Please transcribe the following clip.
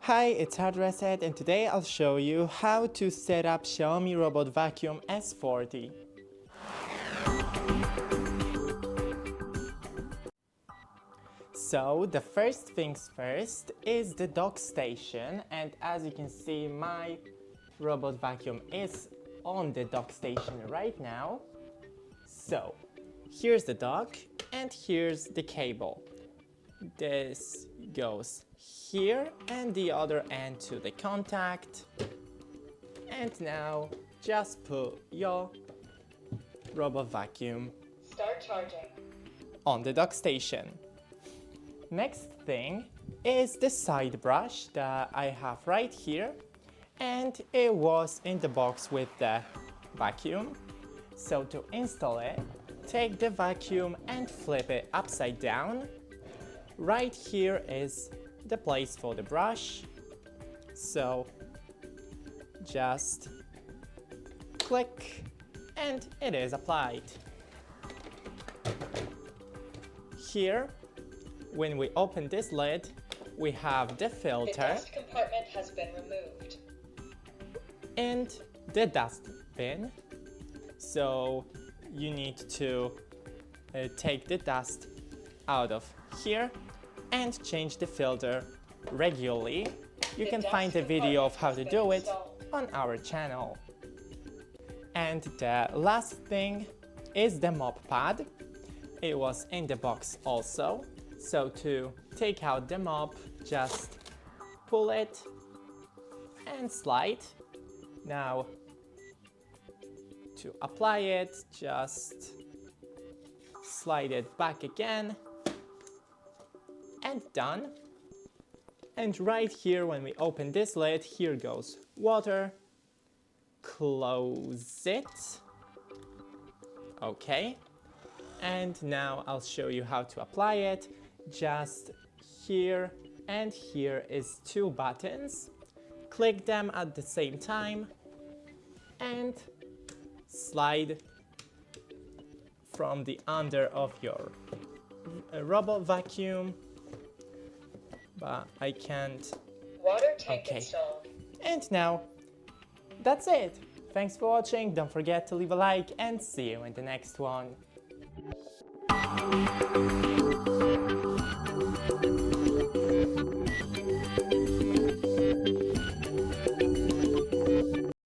Hi, it's HardReset, and today I'll show you how to set up XIAOMI Robot Vacuum S40. So the first things first is the dock station, and as you can see my robot vacuum is on the dock station right now. So here's the dock and here's the cable. This goes here and the other end to the contact. And now just put your robot vacuum Start charging on the dock station. Next thing is the side brush that I have right here, and it was in the box with the vacuum. So to install it, take the vacuum and flip it upside down. Right here is the place for the brush, so just click and it is applied. Here, when we open this lid, we have the filter. The dust compartment has been removed. And the dust bin. So you need to take the dust out of here and change the filter regularly. You can find a video of how to do it on our channel. And the last thing is the mop pad. It was in the box also. So to take out the mop, just pull it and slide. Now to apply it, just slide it back again and done. And right here, when we open this lid, here goes water. Close it. Okay. And now I'll show you how to apply it. Just here and here is two buttons. Click them at the same time and slide from the under of your robot vacuum. But I can't. Water tank installed. And now that's it. Thanks for watching. Don't forget to leave a like and see you in the next one.